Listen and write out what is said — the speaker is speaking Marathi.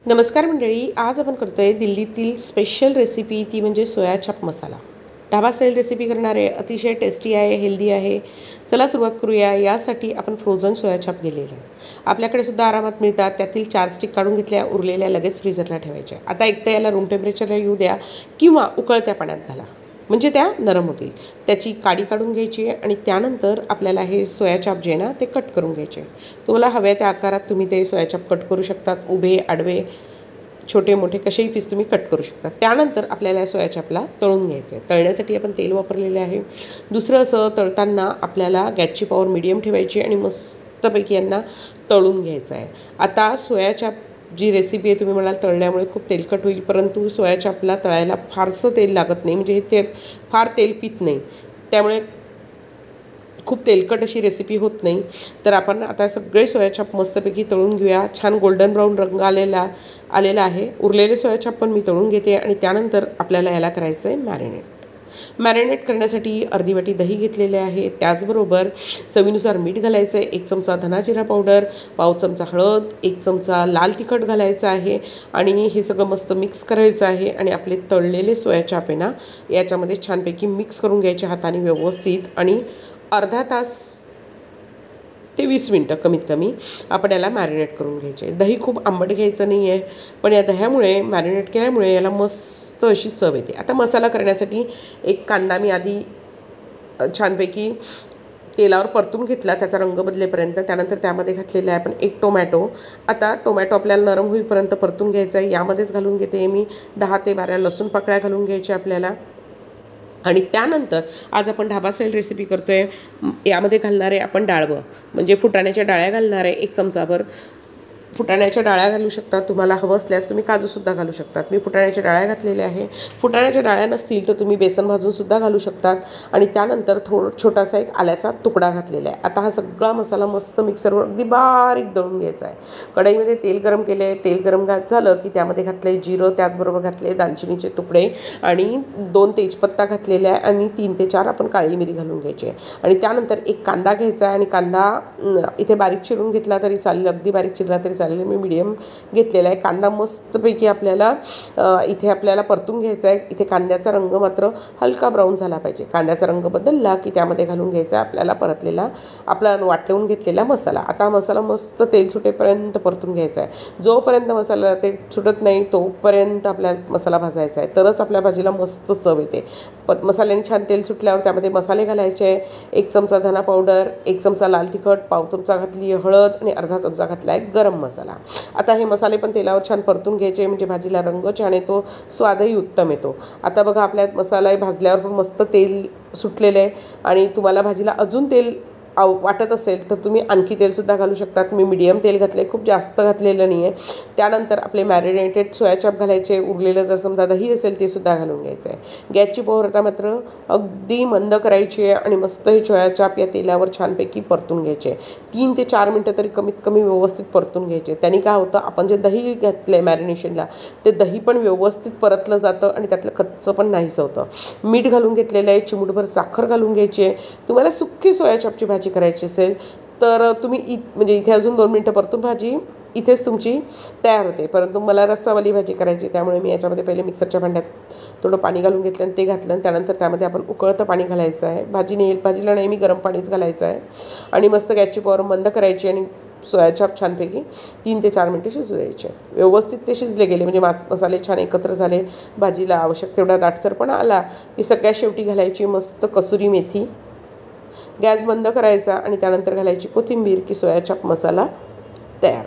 नमस्कार मंडळी, आज आपण करतोय दिल्लीतील स्पेशल रेसिपी, ती म्हणजे सोया चाप मसाला. ढाबा स्टाईल रेसिपी करणार आहे, अतिशय टेस्टी आहे, हेल्दी आहे. चला सुरुवात करूया. यासाठी आपण फ्रोझन सोया चाप गेलेले आहे. आपल्याकडे सुद्धा आरामात मिळतात. त्यातील 4 स्टिक काढून घेतल्या, उरलेल्या लगेच फ्रीजरला ठेवायच्या. आता एक तर याला रूम टेम्परेचरला येऊ द्या किंवा उकळत्या पाण्यात घाला, म्हणजे त्या नरम होतील. त्याची काडी काढून घ्यायची आहे आणि त्यानंतर आपल्याला हे सोया चाप जे आहे ना ते कट करून घ्यायचे. तुम्हाला हव्या त्या आकारात तुम्ही ते सोया चाप कट करू शकतात. उभे, आडवे, छोटे मोठे कसेही पीस तुम्ही कट करू शकता. त्यानंतर आपल्याला सोया चापला तळून घ्यायचं आहे. तळण्यासाठी आपण तेल वापरलेले आहे. दुसरं असं, तळताना आपल्याला गॅसची पॉवर मीडियम ठेवायची आणि मस्तपैकी यांना तळून घ्यायचं आहे. आता सोया चाप जी रेसिपी आहे, तुम्ही म्हणाल तळल्यामुळे खूप तेलकट होईल, परंतु सोया चापला तळायला फारसं तेल लागत नाही, म्हणजे ते फार तेल पित नाही, त्यामुळे खूप तेलकट अशी रेसिपी होत नाही. तर आपण आता सगळे सोया चाप मस्तपैकी तळून घेऊया. छान गोल्डन ब्राऊन रंग आलेला आहे. उरलेले सोया चाप पण मी तळून घेते आणि त्यानंतर आपल्याला याला करायचं आहे मॅरिनेट करण्यासाठी अर्धी वाटी दही घेतलेले आहे. त्याचबरोबर चवीनुसार मीठ घालायचं आहे, 1 चमचा धना जिरा पावडर, पाव चमचा हळद, 1 चमचा लाल तिखट घालायचं आहे आणि हे सगळं मस्त मिक्स करायचं आहे. आणि आपले तळलेले सोया चाप आहे ना, याच्यामध्ये छानपैकी मिक्स करून घ्यायचे हाताने व्यवस्थित. आणि अर्धा तास ते 20 मिनटं कमीत कमी आपण याला मॅरिनेट करून घ्यायचे. दही खूप आंबट घ्यायचं नाही आहे, पण या दह्यामुळे मॅरिनेट केल्यामुळे याला मस्त अशी चव येते. आता मसाला करण्यासाठी एक कांदा मी आधी छानपैकी तेलावर परतून घेतला, त्याचा रंग बदलेपर्यंत. त्यानंतर त्यामध्ये घातलेला आहे आपण 1 टोमॅटो. आता टोमॅटो आपल्याला नरम होईपर्यंत परतून घ्यायचा आहे. यामध्येच घालून घेते मी 10 ते 12 लसूण पाकळ्या घालून घ्यायच्या आपल्याला. आणि त्यानंतर आज आपण ढाबा स्टाईल रेसिपी करतो आहे. यामध्ये घालणार आहे आपण डाळवं, म्हणजे फुटाण्याच्या डाळ्या घालणार आहे. 1 चमचाभर फुटाण्याच्या डाळ्या घालू शकतात. तुम्हाला हवं असल्यास तुम्ही काजूसुद्धा घालू शकतात. मी फुटाण्याच्या डाळ्या घातलेल्या आहे. फुटाण्याच्या डाळ्या नसतील तर तुम्ही बेसन भाजूनसुद्धा घालू शकतात. आणि त्यानंतर छोटासा एक आल्याचा तुकडा घातलेला आहे. आता हा सगळा मसाला मस्त मिक्सरवर अगदी बारीक दळून घ्यायचा आहे. कढईमध्ये तेल गरम केले आहे. तेल गरम झालं की त्यामध्ये घातले जिरं, त्याचबरोबर घातले दालचिनीचे तुकडे आणि 2 तेजपत्ता घातलेले आहे आणि 3 ते 4 आपण काळी मिरी घालून घ्यायची. आणि त्यानंतर एक कांदा घ्यायचा आहे आणि कांदा इथे बारीक चिरून घेतला तरी चालेल, अगदी बारीक चिरला तरी चालेल. मी मीडियम घेतलेला आहे. कांदा मस्तपैकी आपल्याला इथे परतून घ्यायचा आहे. इथे कांद्याचा रंग मात्र हलका ब्राऊन झाला पाहिजे. कांद्याचा रंग बदलला की त्यामध्ये घालून घ्यायचा आपल्याला परतलेला आपला वाटवून घेतलेला मसाला. आता मसाला मस्त तेल सुटेपर्यंत परतून घ्यायचा आहे. जोपर्यंत मसाला तेल सुटत नाही तोपर्यंत आपल्याला मसाला भाजायचा आहे, तरच आपल्या भाजीला मस्त चव येते. मसाल्याने छान तेल सुटल्यावर त्यामध्ये मसाले घालायचे. 1 चमचा धना पावडर, 1 चमचा लाल तिखट, पाव चमचा घातली हळद आणि अर्धा चमचा घातला आहे गरम मसाला. आता हे मसाले पण तेलावर छान परतून घ्यायचे, म्हणजे भाजीला रंग छान येतो, स्वादही उत्तम येतो. आता बघा, आपल्या मसाला भाजल्यावर पण मस्त तेल सुटलेलं आहे. आणि तुम्हाला भाजीला अजून तेल वाटत असेल तर तुम्ही आणखी तेलसुद्धा घालू शकतात. मी मीडियम तेल घातलं आहे, खूप जास्त घातलेलं नाही आहे. त्यानंतर आपले मॅरिनेटेड सोया चाप घालायचे. उरलेलं जर समजा दही असेल ते सुद्धा घालून घ्यायचं आहे. गॅसची पॉवर आता मात्र अगदी मंद करायची आहे आणि मस्त हे सोया चाप या तेलावर छानपैकी परतून घ्यायचे. 3 ते 4 मिनटं तरी कमीत कमी व्यवस्थित परतून घ्यायचे. त्यांनी काय होतं, आपण जे दही घातलं आहे मॅरिनेशनला, ते दही पण व्यवस्थित परतलं जातं आणि त्यातलं कच्चं पण नाहीसं होतं. मीठ घालून घेतलेलं आहे. चिमूटभर साखर घालून घ्यायची आहे. तुम्हाला सुक्की सोया चापची भाजी करायची असेल तर तुम्ही म्हणजे इथे अजून 2 मिनटं परतून भाजी इथेच तुमची तयार होते. परंतु मला रस्सावाली भाजी करायची, त्यामुळे मी याच्यामध्ये पहिले मिक्सरच्या भांड्यात थोडं पाणी घालून घेतलं आणि ते घातलं. आणि त्यानंतर त्यामध्ये आपण उकळतं पाणी घालायचं आहे. भाजीला नेहमी गरम पाणीच घालायचं आहे. आणि मस्त गॅसची पॉवर बंद करायची आणि सोया चाप छानपैकी 3 ते 4 मिनटं शिजू द्यायचे. व्यवस्थित ते शिजले गेले म्हणजे मसाले छान एकत्र झाले, भाजीला आवश्यक तेवढा दाटसरपणा आला की सगळ्यात शेवटी घालायची मस्त कसुरी मेथी. गॅस बंद करायचा आणि त्यानंतर घालायची कोथिंबीर की सोया चाप मसाला तयार.